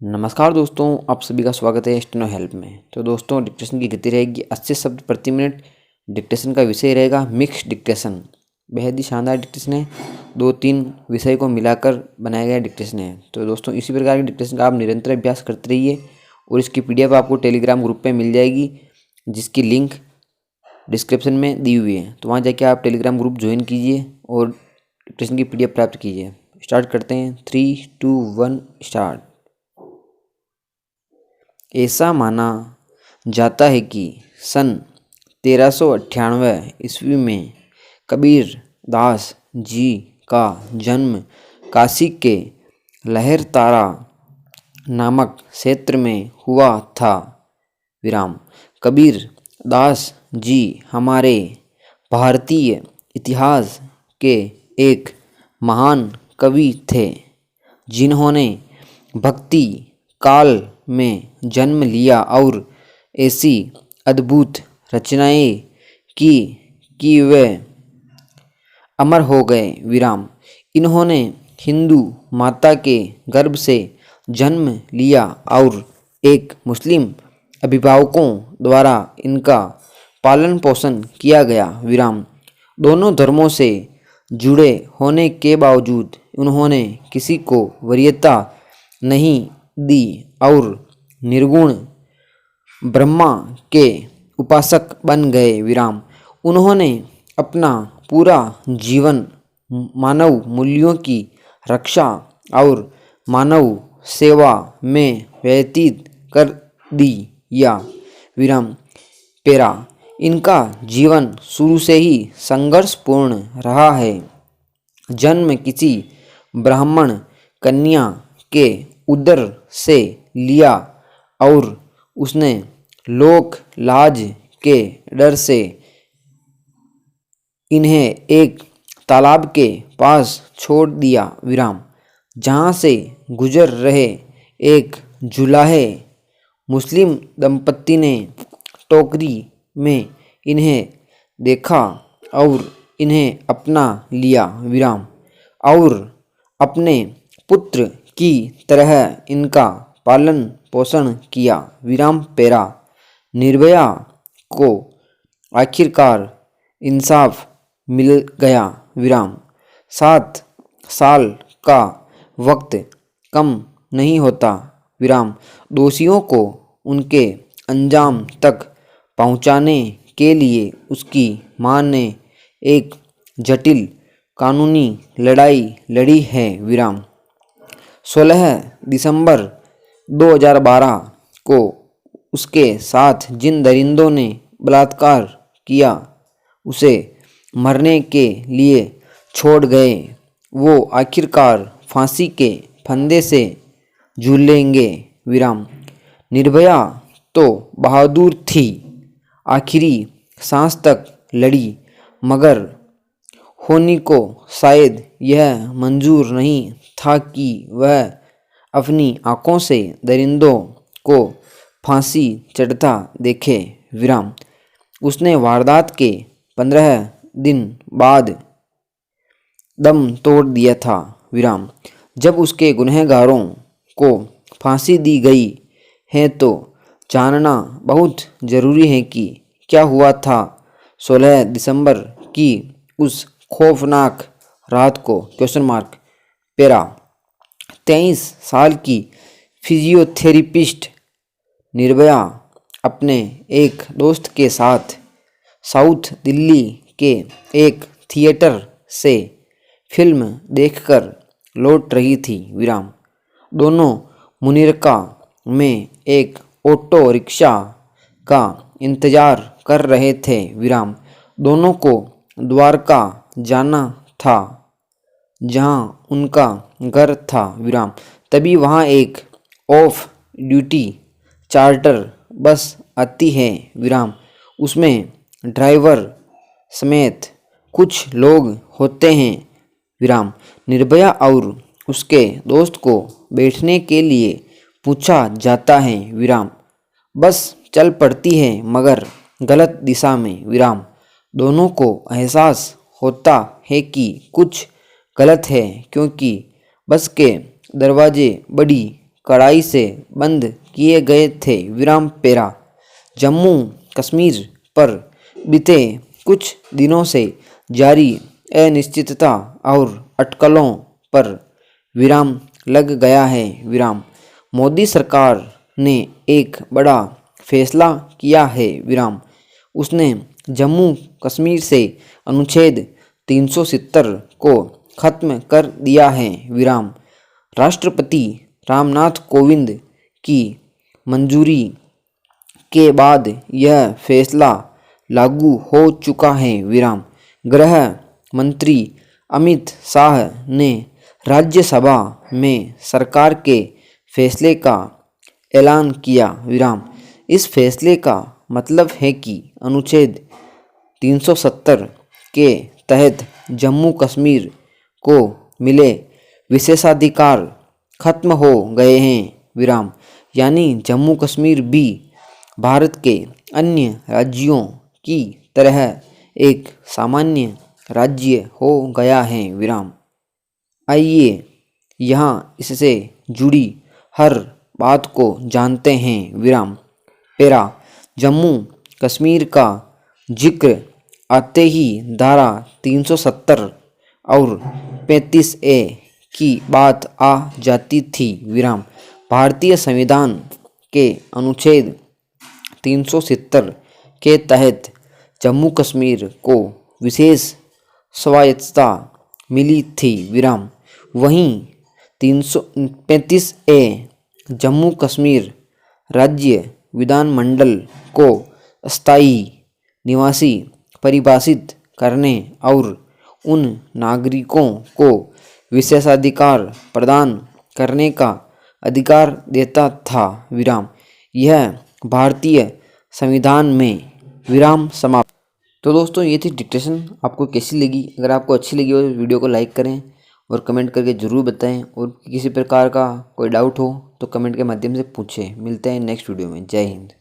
नमस्कार दोस्तों, आप सभी का स्वागत है स्टेनो हेल्प में। तो दोस्तों, डिक्टेशन की गति रहेगी 80 शब्द प्रति मिनट। डिक्टेशन का विषय रहेगा मिक्स डिक्टेशन। बेहद ही शानदार डिक्टेशन है, 2-3 विषय को मिलाकर बनाया गया डिक्टेशन है। तो दोस्तों, इसी प्रकार के डिक्टेशन का आप निरंतर अभ्यास करते रहिए और इसकी PDF आपको टेलीग्राम ग्रुप पर मिल जाएगी, जिसकी लिंक डिस्क्रिप्शन में दी हुई है। तो वहाँ जाके आप टेलीग्राम ग्रुप ज्वाइन कीजिए और डिक्टेशन की PDF प्राप्त कीजिए। स्टार्ट करते हैं। 3, 2, 1 स्टार्ट। ऐसा माना जाता है कि सन 1398 ईस्वी में कबीर दास जी का जन्म काशी के लहरतारा नामक क्षेत्र में हुआ था। कबीर दास जी हमारे भारतीय इतिहास के एक महान कवि थे, जिन्होंने भक्ति काल में जन्म लिया और ऐसी अद्भुत रचनाएं की कि वे अमर हो गए। इन्होंने हिंदू माता के गर्भ से जन्म लिया और एक मुस्लिम अभिभावकों द्वारा इनका पालन पोषण किया गया। दोनों धर्मों से जुड़े होने के बावजूद उन्होंने किसी को वरीयता नहीं दी और निर्गुण ब्रह्मा के उपासक बन गए। उन्होंने अपना पूरा जीवन मानव मूल्यों की रक्षा और मानव सेवा में व्यतीत कर दिया। पेरा इनका जीवन शुरू से ही संघर्षपूर्ण रहा है। जन्म किसी ब्राह्मण कन्या के उदर से लिया और उसने लोक लाज के डर से इन्हें एक तालाब के पास छोड़ दिया। जहाँ से गुजर रहे एक जुलाहे मुस्लिम दंपत्ति ने टोकरी में इन्हें देखा और इन्हें अपना लिया और अपने पुत्र की तरह इनका पालन पोषण किया। पेरा निर्भया को आखिरकार इंसाफ मिल गया। 7 साल का वक्त कम नहीं होता। दोषियों को उनके अंजाम तक पहुंचाने के लिए उसकी मां ने एक जटिल कानूनी लड़ाई लड़ी है। 16 दिसंबर 2012 को उसके साथ जिन दरिंदों ने बलात्कार किया उसे मरने के लिए छोड़ गए, वो आखिरकार फांसी के फंदे से झूलेंगे। निर्भया तो बहादुर थी, आखिरी सांस तक लड़ी, मगर होनी को शायद यह मंजूर नहीं था कि वह अपनी आंखों से दरिंदों को फांसी चढ़ता देखे। उसने वारदात के 15 दिन बाद दम तोड़ दिया था। जब उसके गुनहगारों को फांसी दी गई है तो जानना बहुत ज़रूरी है कि क्या हुआ था 16 दिसंबर की उस खौफनाक रात को। पेरा 23 साल की फिजियोथेरेपिस्ट निर्भया अपने एक दोस्त के साथ साउथ दिल्ली के एक थिएटर से फिल्म देखकर लौट रही थी। दोनों मुनीरका में एक ऑटो रिक्शा का इंतजार कर रहे थे। दोनों को द्वारका जाना था, जहां उनका घर था। तभी वहां एक ऑफ ड्यूटी चार्टर बस आती है। उसमें ड्राइवर समेत कुछ लोग होते हैं। निर्भया और उसके दोस्त को बैठने के लिए पूछा जाता है। बस चल पड़ती है, मगर गलत दिशा में। दोनों को एहसास होता है कि कुछ गलत है, क्योंकि बस के दरवाजे बड़ी कड़ाई से बंद किए गए थे। विराम पेरा। जम्मू कश्मीर पर बीते कुछ दिनों से जारी अनिश्चितता और अटकलों पर विराम लग गया है। विराम। मोदी सरकार ने एक बड़ा फैसला किया है। विराम। उसने जम्मू कश्मीर से अनुच्छेद 370 को खत्म कर दिया है। विराम। राष्ट्रपति रामनाथ कोविंद की मंजूरी के बाद यह फैसला लागू हो चुका है। विराम। गृह मंत्री अमित शाह ने राज्यसभा में सरकार के फैसले का ऐलान किया। विराम। इस फैसले का मतलब है कि अनुच्छेद 370 के तहत जम्मू कश्मीर को मिले विशेषाधिकार खत्म हो गए हैं। विराम। यानी जम्मू कश्मीर भी भारत के अन्य राज्यों की तरह एक सामान्य राज्य हो गया है। विराम। आइए यहाँ इससे जुड़ी हर बात को जानते हैं। विराम। पेरा। जम्मू कश्मीर का जिक्र आते ही धारा 370 और 35A की बात आ जाती थी। विराम। भारतीय संविधान के अनुच्छेद 370 के तहत जम्मू कश्मीर को विशेष स्वायत्तता मिली थी। विराम। वहीं 335A जम्मू कश्मीर राज्य विधानमंडल को स्थायी निवासी परिभाषित करने और उन नागरिकों को विशेषाधिकार प्रदान करने का अधिकार देता था। विराम। यह भारतीय संविधान में विराम समाप्त। तो दोस्तों ये थी डिक्टेशन। आपको कैसी लगी? अगर आपको अच्छी लगी हो तो वीडियो को लाइक करें और कमेंट करके ज़रूर बताएं, और किसी प्रकार का कोई डाउट हो तो कमेंट के माध्यम से पूछें। मिलते हैं नेक्स्ट वीडियो में। जय हिंद।